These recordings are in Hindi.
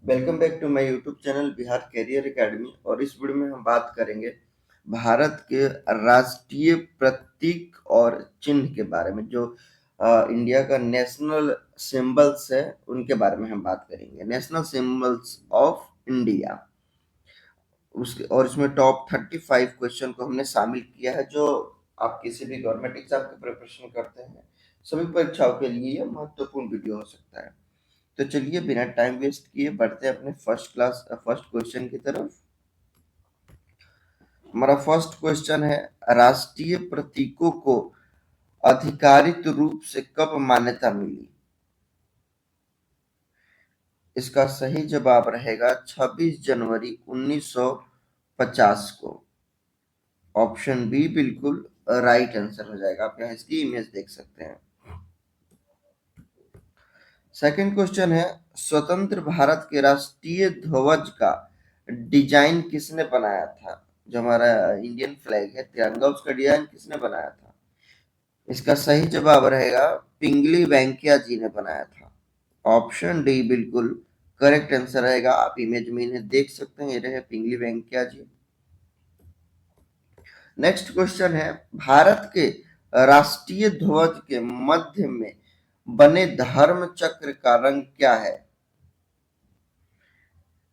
Welcome back to my YouTube channel Bihar career academy. और इस वीडियो में हम बात करेंगे भारत के राष्ट्रीय प्रतीक और चिन्ह के बारे में। जो इंडिया का नेशनल सिंबल्स है उनके बारे में हम बात करेंगे। नेशनल सिंबल्स ऑफ इंडिया, उसके और इसमें टॉप 35 क्वेश्चन को हमने शामिल किया है, जो आप किसी भी गवर्नमेंट एग्जाम की प्रिपरेशन करते हैं सभी परीक्षाओं के लिए यह महत्वपूर्ण वीडियो हो सकता है। तो चलिए बिना टाइम वेस्ट किए बढ़ते हैं अपने फर्स्ट क्वेश्चन की तरफ। हमारा फर्स्ट क्वेश्चन है, राष्ट्रीय प्रतीकों को आधिकारिक रूप से कब मान्यता मिली? इसका सही जवाब रहेगा 26 जनवरी 1950 को। ऑप्शन बी बिल्कुल राइट आंसर हो जाएगा। आप यहाँ इसकी इमेज देख सकते हैं। सेकंड क्वेश्चन है, स्वतंत्र भारत के राष्ट्रीय ध्वज का डिजाइन किसने बनाया था? जो हमारा इंडियन फ्लैग है, तिरंगा, उसका डिजाइन किसने बनाया था? इसका सही जवाब रहेगा पिंगली वेंकैया जी ने बनाया था। ऑप्शन डी बिल्कुल करेक्ट आंसर रहेगा। आप इमेज में इन्हें देख सकते हैं, ये रहे पिंगली वेंकैया जी। नेक्स्ट क्वेश्चन है, भारत के राष्ट्रीय ध्वज के मध्य में बने धर्म चक्र का रंग क्या है?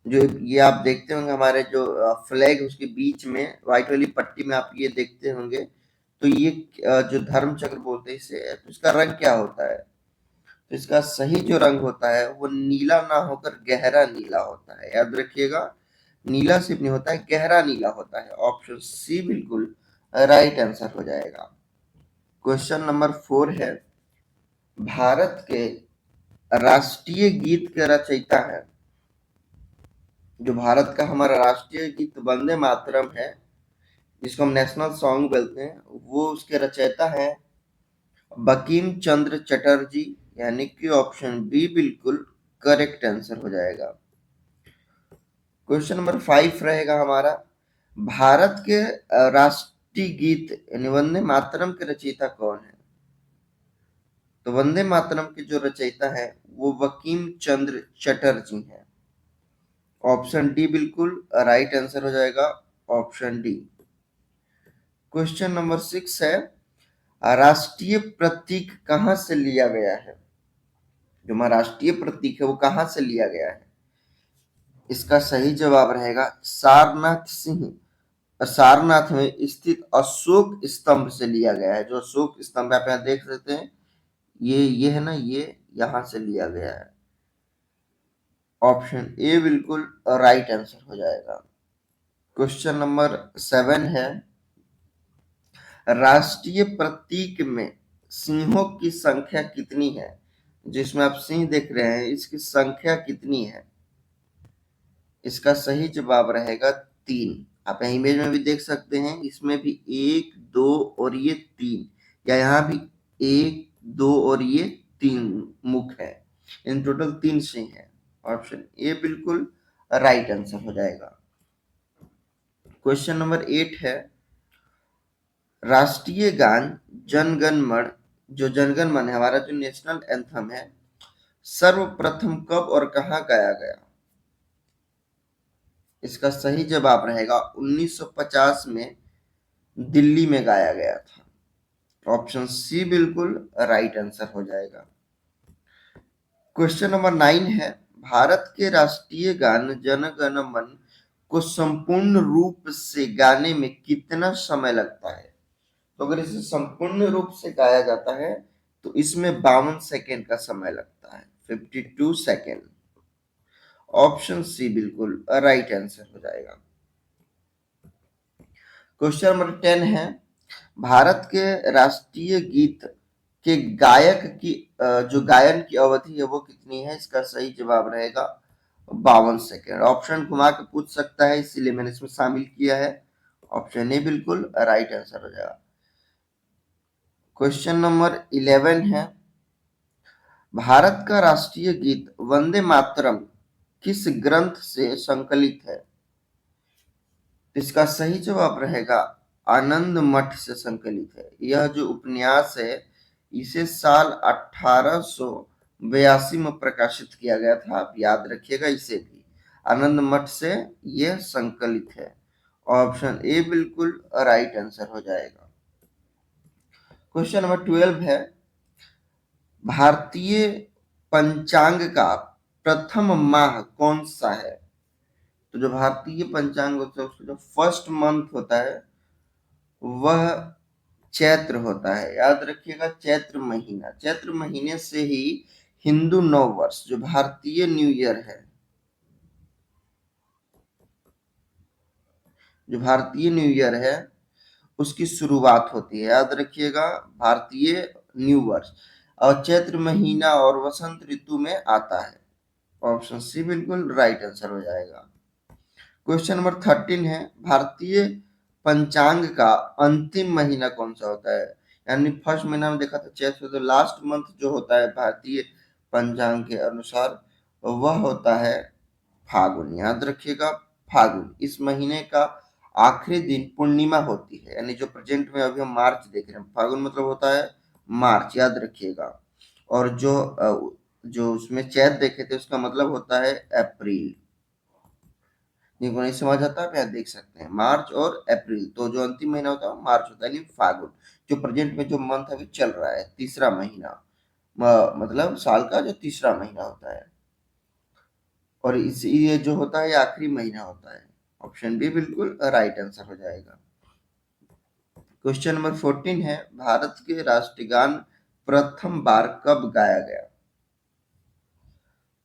जो ये आप देखते होंगे, हमारे जो फ्लैग उसके बीच में व्हाइट वाली पट्टी में आप ये देखते होंगे, तो ये जो धर्म चक्र बोलते हैं इसे, तो इसका रंग क्या होता है? तो इसका सही जो रंग होता है वो नीला ना होकर गहरा नीला होता है। याद रखिएगा, नीला सिर्फ नहीं होता है, गहरा नीला होता है। ऑप्शन सी बिल्कुल राइट आंसर हो जाएगा। क्वेश्चन नंबर 4 है, भारत के राष्ट्रीय गीत के रचयिता है। जो भारत का हमारा राष्ट्रीय गीत वंदे मातरम है, जिसको हम नेशनल सॉन्ग बोलते हैं, वो उसके रचयिता है बंकिम चंद्र चटर्जी, यानी कि ऑप्शन बी बिल्कुल करेक्ट आंसर हो जाएगा। क्वेश्चन नंबर 5 रहेगा हमारा, भारत के राष्ट्रीय गीत यानी वंदे मातरम के रचयिता कौन है? तो वंदे मातरम के जो रचयिता है वो बंकिम चंद्र चटर्जी हैं। ऑप्शन डी बिल्कुल राइट आंसर हो जाएगा। Option D. क्वेश्चन नंबर 6 है, राष्ट्रीय प्रतीक कहां से लिया गया है? जो हमारा राष्ट्रीय प्रतीक है वो कहां से लिया गया है? इसका सही जवाब रहेगा सारनाथ सिंह, सारनाथ में स्थित अशोक स्तंभ से लिया गया है। जो अशोक स्तंभ आप यहाँ देख सकते हैं, ये है ना, ये यहां से लिया गया है। ऑप्शन ए बिल्कुल राइट आंसर हो जाएगा। क्वेश्चन नंबर 7 है, राष्ट्रीय प्रतीक में सिंहों की संख्या कितनी है? जिसमें आप सिंह देख रहे हैं, इसकी संख्या कितनी है? इसका सही जवाब रहेगा 3। आप यहाँ इमेज में भी देख सकते हैं, इसमें भी 1 2 और ये 3, या यहाँ भी 1 2 और ये 3 मुख है। इन टोटल 3 सिंह है। ऑप्शन ए बिल्कुल राइट आंसर हो जाएगा। क्वेश्चन नंबर 8 है, राष्ट्रीय गान जन गण मन, जो जन गण मन है, हमारा जो नेशनल एंथम है, सर्वप्रथम कब और कहां गाया गया? इसका सही जवाब रहेगा 1950 में दिल्ली में गाया गया था। ऑप्शन सी बिल्कुल राइट आंसर हो जाएगा। क्वेश्चन नंबर 9 है, भारत के राष्ट्रीय गान जन गण मन को संपूर्ण रूप से गाने में कितना समय लगता है? तो अगर इसे संपूर्ण रूप से गाया जाता है तो इसमें 52 सेकेंड का समय लगता है, 52 सेकेंड। ऑप्शन सी बिल्कुल राइट आंसर हो जाएगा। क्वेश्चन नंबर 10 है, भारत के राष्ट्रीय गीत के गायक की जो गायन की अवधि है वो कितनी है? इसका सही जवाब रहेगा 52 सेकेंड। ऑप्शन घुमा के पूछ सकता है, इसीलिए मैंने इसमें शामिल किया है। ऑप्शन ए बिल्कुल राइट आंसर हो जाएगा। क्वेश्चन नंबर 11 है, भारत का राष्ट्रीय गीत वंदे मातरम किस ग्रंथ से संकलित है? इसका सही जवाब रहेगा आनंद मठ से संकलित है। यह जो उपन्यास है इसे साल 1882 में प्रकाशित किया गया था। आप याद रखिएगा इसे भी। आनंद मठ से यह संकलित है। ऑप्शन ए बिल्कुल राइट आंसर हो जाएगा। क्वेश्चन नंबर 12 है, भारतीय पंचांग का प्रथम माह कौन सा है? तो जो भारतीय पंचांग होता है उसका जो फर्स्ट मंथ होता है वह चैत्र होता है। याद रखिएगा, चैत्र महीना, चैत्र महीने से ही हिंदू नव वर्ष जो भारतीय न्यू ईयर है, जो भारतीय न्यू ईयर है उसकी शुरुआत होती है। याद रखिएगा, भारतीय न्यू वर्ष और चैत्र महीना और वसंत ऋतु में आता है। ऑप्शन सी बिल्कुल राइट आंसर हो जाएगा। क्वेश्चन नंबर 13 है, भारतीय पंचांग का अंतिम महीना कौन सा होता है? यानी फर्स्ट महीना में देखा था चैत्र, तो लास्ट मंथ जो होता है भारतीय पंचांग के अनुसार वह होता है फागुन। याद रखिएगा, फागुन। इस महीने का आखिरी दिन पूर्णिमा होती है, यानी जो प्रेजेंट में अभी हम मार्च देख रहे हैं, फागुन मतलब होता है मार्च, याद रखिएगा। और जो उसमें चैत देखे थे उसका मतलब होता है अप्रैल। जिनको नहीं समझ आता आप यहाँ देख सकते हैं, मार्च और अप्रैल, तो जो अंतिम महीना होता है मार्च होता है, यानी फागुन। जो प्रेजेंट में जो मंथ अभी चल रहा है, तीसरा महीना, मतलब साल का जो तीसरा महीना होता है, और इस ये जो होता है आखिरी महीना होता है। ऑप्शन बी बिल्कुल राइट आंसर हो जाएगा। क्वेश्चन नंबर 14 है, भारत के राष्ट्रगान प्रथम बार कब गाया गया?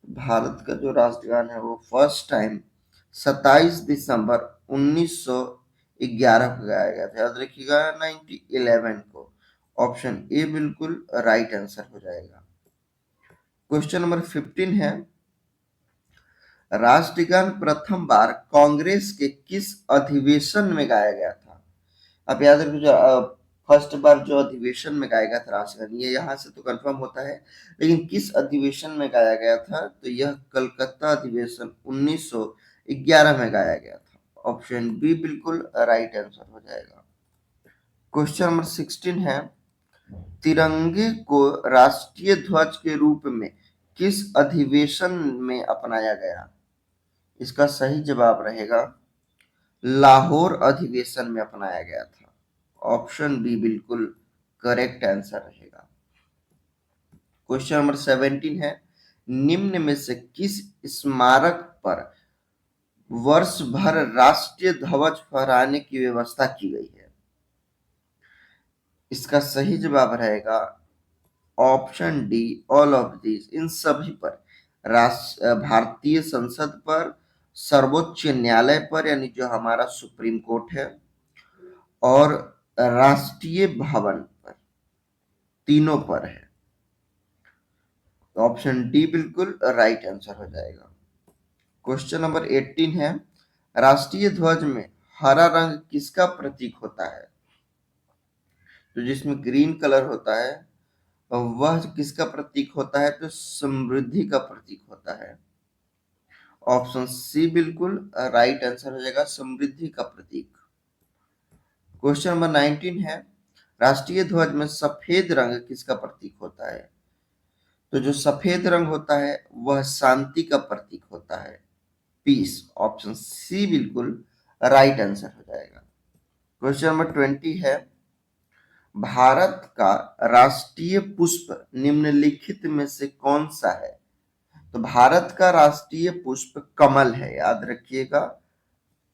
भारत का जो राष्ट्रगान है वो फर्स्ट टाइम 27 दिसंबर 1911 को गाया गया था। याद रखिएगा 1911 को। ऑप्शन ए बिल्कुल राइट आंसर हो जाएगा। क्वेश्चन नंबर 15 है, राष्ट्रगान प्रथम बार कांग्रेस के किस अधिवेशन में गाया गया था? आप याद रखिए, जो फर्स्ट बार जो अधिवेशन में गाया गया था राष्ट्रगान, ये यहाँ से तो कंफर्म होता है, लेकिन किस अधिवेशन में गाया गया था? तो यह कलकत्ता अधिवेशन 1911 में गाया गया था। ऑप्शन बी बिल्कुल राइट आंसर हो जाएगा। क्वेश्चन नंबर 16 है, तिरंगे को राष्ट्रीय ध्वज के रूप में किस अधिवेशन में अपनाया गया? इसका सही जवाब रहेगा लाहौर अधिवेशन में अपनाया गया था। ऑप्शन बी बिल्कुल करेक्ट आंसर रहेगा। क्वेश्चन नंबर 17 है, निम्न में से किस स्मारक पर वर्ष भर राष्ट्रीय ध्वज फहराने की व्यवस्था की गई है? इसका सही जवाब रहेगा option D all of this, इन सभी पर। भारतीय संसद पर, सर्वोच्च न्यायालय पर यानी जो हमारा सुप्रीम कोर्ट है, और राष्ट्रीय भवन पर, तीनों पर है। ऑप्शन डी बिल्कुल राइट आंसर हो जाएगा। क्वेश्चन नंबर 18 है, राष्ट्रीय ध्वज में हरा रंग किसका प्रतीक होता है? तो जिसमें ग्रीन कलर होता है वह किसका प्रतीक होता है? तो समृद्धि का प्रतीक होता है। ऑप्शन सी बिल्कुल राइट आंसर हो जाएगा, समृद्धि का प्रतीक। क्वेश्चन नंबर 19 है, राष्ट्रीय ध्वज में सफेद रंग किसका प्रतीक होता है? तो जो सफेद रंग होता है वह शांति का प्रतीक होता है, पीस। ऑप्शन सी बिल्कुल राइट आंसर हो जाएगा। क्वेश्चन नंबर 20 है, भारत का राष्ट्रीय पुष्प निम्नलिखित में से कौन सा है? तो भारत का राष्ट्रीय पुष्प कमल है। याद रखिएगा,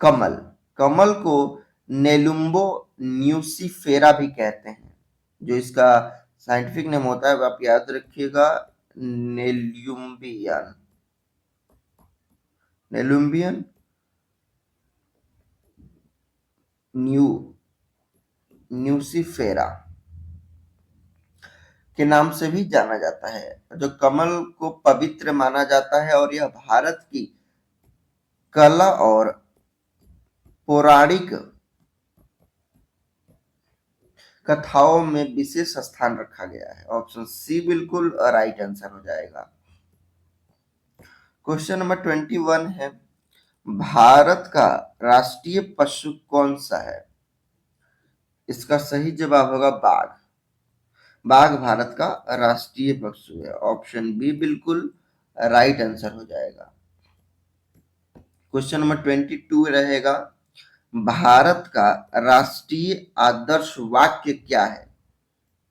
कमल। कमल को नेलुम्बो न्यूसिफेरा भी कहते हैं, जो इसका साइंटिफिक नेम होता है आप याद रखिएगा, नेल्युम्बियन, नेलुम्बियन न्यूसिफेरा के नाम से भी जाना जाता है। जो कमल को पवित्र माना जाता है और यह भारत की कला और पौराणिक कथाओं में विशेष स्थान रखा गया है। ऑप्शन सी बिल्कुल राइट आंसर हो जाएगा। क्वेश्चन नंबर 21 है, भारत का राष्ट्रीय पशु कौन सा है? इसका सही जवाब होगा बाघ। बाघ भारत का राष्ट्रीय पशु है। ऑप्शन बी बिल्कुल राइट आंसर हो जाएगा। क्वेश्चन नंबर 22 रहेगा, भारत का राष्ट्रीय आदर्श वाक्य क्या है?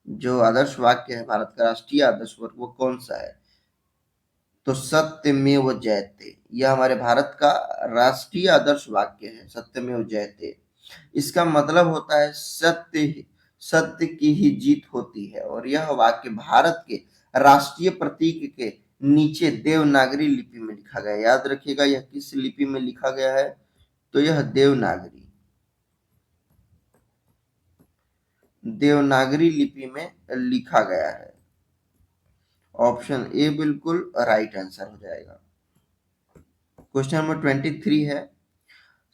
जो आदर्श वाक्य है भारत का राष्ट्रीय आदर्श वाक्य वो कौन सा है? तो सत्यमेव जयते, यह हमारे भारत का राष्ट्रीय आदर्श वाक्य है, सत्यमेव जयते। इसका मतलब होता है सत्य की ही जीत होती है, और यह वाक्य भारत के राष्ट्रीय प्रतीक के नीचे देवनागरी लिपि में लिखा गया है। याद रखिएगा यह किस लिपि में लिखा गया है? तो यह देवनागरी लिपि में लिखा गया है। ऑप्शन ए बिल्कुल राइट आंसर हो जाएगा। क्वेश्चन नंबर 23 है,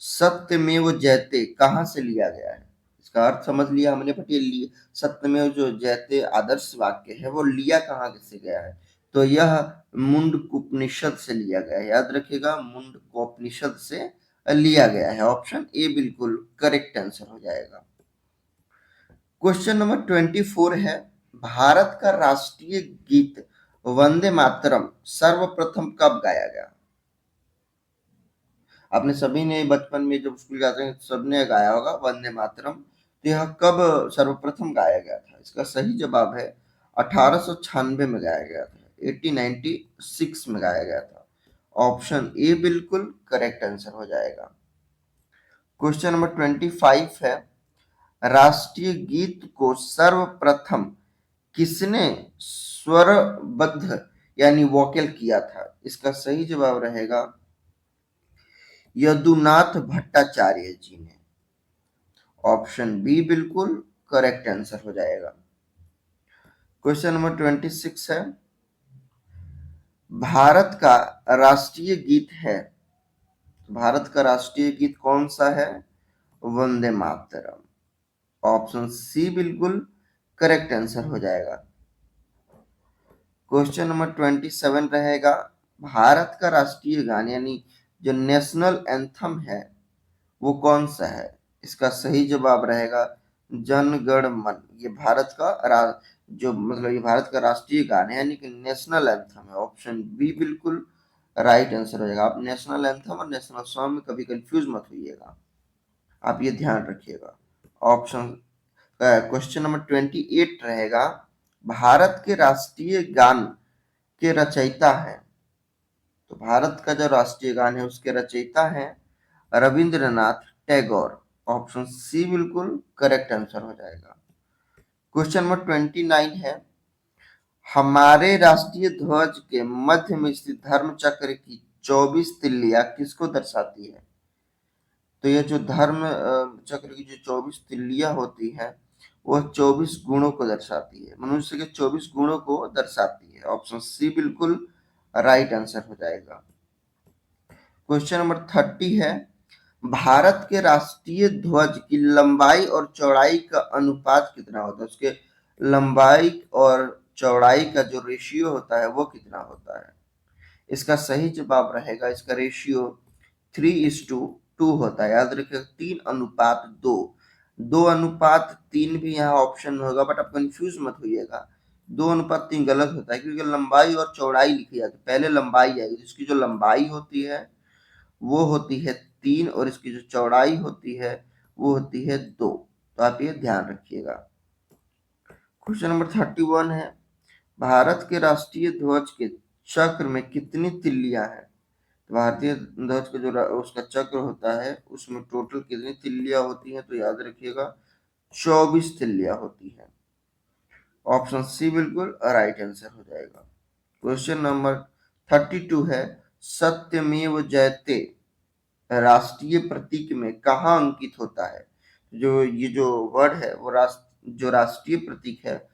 सत्यमेव जयते कहां से लिया गया है? इसका अर्थ समझ लिया हमने, बट ये लिए सत्यमेव जो जयते आदर्श वाक्य है वो लिया कहां से गया है? तो यह मुंडकोपनिषद से लिया गया है। याद रखिएगा मुंडकोपनिषद से लिया गया है। ऑप्शन ए बिल्कुल करेक्ट आंसर हो जाएगा। क्वेश्चन नंबर 24 है, भारत का राष्ट्रीय गीत वंदे मातरम सर्वप्रथम कब गाया गया? आपने सभी ने बचपन में जब स्कूल जाते हैं सबने गाया होगा वंदे मातरम। तो यह कब सर्वप्रथम गाया गया था? इसका सही जवाब है 1896 में गाया गया था, 1896 में गाया गया था। ऑप्शन ए बिल्कुल करेक्ट आंसर हो जाएगा। क्वेश्चन नंबर 25 है, राष्ट्रीय गीत को सर्वप्रथम किसने स्वरबद्ध यानी वोकल किया था? इसका सही जवाब रहेगा यदुनाथ भट्टाचार्य जी ने। ऑप्शन बी बिल्कुल करेक्ट आंसर हो जाएगा। क्वेश्चन नंबर 26 है, भारत का राष्ट्रीय गीत है, भारत का राष्ट्रीय गीत कौन सा है? वंदे मातरम। ऑप्शन सी बिल्कुल करेक्ट आंसर हो जाएगा। क्वेश्चन नंबर 27 रहेगा, भारत का राष्ट्रीय गान यानी जो नेशनल एंथम है वो कौन सा है? इसका सही जवाब रहेगा जन गण मन। ये भारत का ये भारत का राष्ट्रीय गान है यानी कि नेशनल एंथम है। ऑप्शन बी बिल्कुल राइट आंसर हो जाएगा। आप नेशनल एंथम और नेशनल सॉन्ग में कभी कंफ्यूज मत होइएगा, आप ये ध्यान रखिएगा। ऑप्शन क्वेश्चन नंबर 28 रहेगा, भारत के राष्ट्रीय गान के रचयिता है। तो भारत का जो राष्ट्रीय गान है उसके रचयिता है रविंद्रनाथ टैगोर। ऑप्शन सी बिल्कुल करेक्ट आंसर हो जाएगा। क्वेश्चन नंबर 29 है, हमारे राष्ट्रीय ध्वज के मध्य में स्थित धर्म चक्र की 24 तिल्लियां किसको दर्शाती है? तो ये जो धर्म चक्र की जो 24 तिल्लियां होती है वो 24 गुणों को दर्शाती है, मनुष्य के 24 गुणों को दर्शाती है। ऑप्शन सी बिल्कुल राइट आंसर हो जाएगा। क्वेश्चन नंबर 30 है, भारत के राष्ट्रीय ध्वज की लंबाई और चौड़ाई का अनुपात कितना होता है? उसके लंबाई और चौड़ाई का जो रेशियो होता है वो कितना होता है? इसका सही जवाब रहेगा, इसका रेशियो 3:2 होता है। याद रखिएगा 3:2। 2:3 भी यहाँ ऑप्शन में होगा, बट आप कंफ्यूज मत होइएगा। 2:3 गलत होता है क्योंकि लंबाई और चौड़ाई लिखी जाती है, पहले लंबाई आएगी। इसकी जो लंबाई होती है वो होती है 3 और इसकी जो चौड़ाई होती है वो होती है 2। तो आप ये ध्यान रखिएगा। क्वेश्चन नंबर 31 है, भारत के राष्ट्रीय ध्वज के चक्र में कितनी तिल्लियां हैं? भारतीय ध्वज का जो उसका चक्र होता है उसमें टोटल कितनी तिल्लियां होती हैं? तो याद रखिएगा 24 तिल्लियां होती हैं। ऑप्शन सी बिल्कुल राइट आंसर हो जाएगा। क्वेश्चन नंबर 32 है, सत्यमेव जयते राष्ट्रीय प्रतीक में कहाँ अंकित होता है? ये जो वर्ड है वो जो राष्ट्रीय प्रतीक है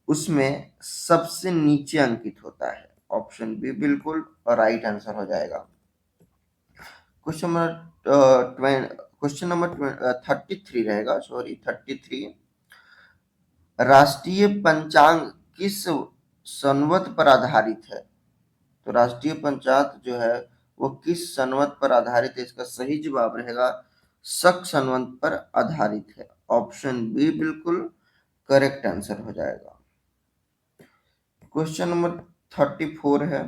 उसमें सबसे नीचे अंकित होता है। ऑप्शन बी बिल्कुल राइट आंसर हो जाएगा। क्वेश्चन नंबर 33 रहेगा, सॉरी 33, राष्ट्रीय पंचांग किस संवत पर आधारित है? तो राष्ट्रीय पंचांग जो है वो किस संवत पर आधारित है? इसका सही जवाब रहेगा शक संवत पर आधारित है। ऑप्शन बी बिल्कुल करेक्ट आंसर हो जाएगा। क्वेश्चन नंबर 34 है,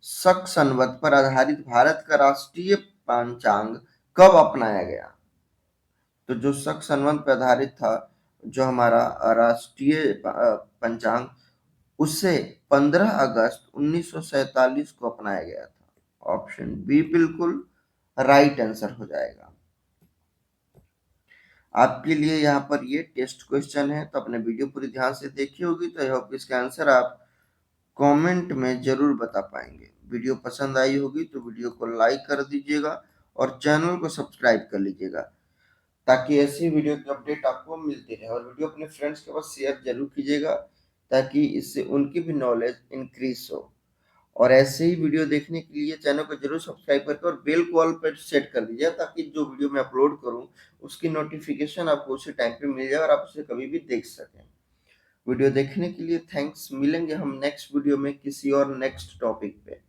शक संवत पर आधारित भारत का राष्ट्रीय पंचांग कब अपनाया गया? तो जो शक संवत पर आधारित था, जो हमारा राष्ट्रीय पंचांग, उसे 15 अगस्त 1947 को अपनाया गया था। ऑप्शन बी बिल्कुल राइट आंसर हो जाएगा। आपके लिए यहाँ पर ये टेस्ट क्वेश्चन है, तो अपने वीडियो पूरी ध्यान से देखी होगी, तो आई होप इसका आंसर आप कमेंट में जरूर बता पाएंगे। वीडियो पसंद आई होगी तो वीडियो को लाइक कर दीजिएगा और चैनल को सब्सक्राइब कर लीजिएगा, ताकि ऐसी वीडियो की अपडेट आपको मिलती रहे। और वीडियो अपने फ्रेंड्स के पास शेयर जरूर कीजिएगा, ताकि इससे उनकी भी नॉलेज इंक्रीज हो। और ऐसे ही वीडियो देखने के लिए चैनल को जरूर सब्सक्राइब करके और बेल को ऑल पर सेट कर दीजिए, ताकि जो वीडियो मैं अपलोड करूं उसकी नोटिफिकेशन आपको उसी टाइम पे मिल जाए और आप उसे कभी भी देख सकें। वीडियो देखने के लिए थैंक्स। मिलेंगे हम नेक्स्ट वीडियो में किसी और नेक्स्ट टॉपिक पे।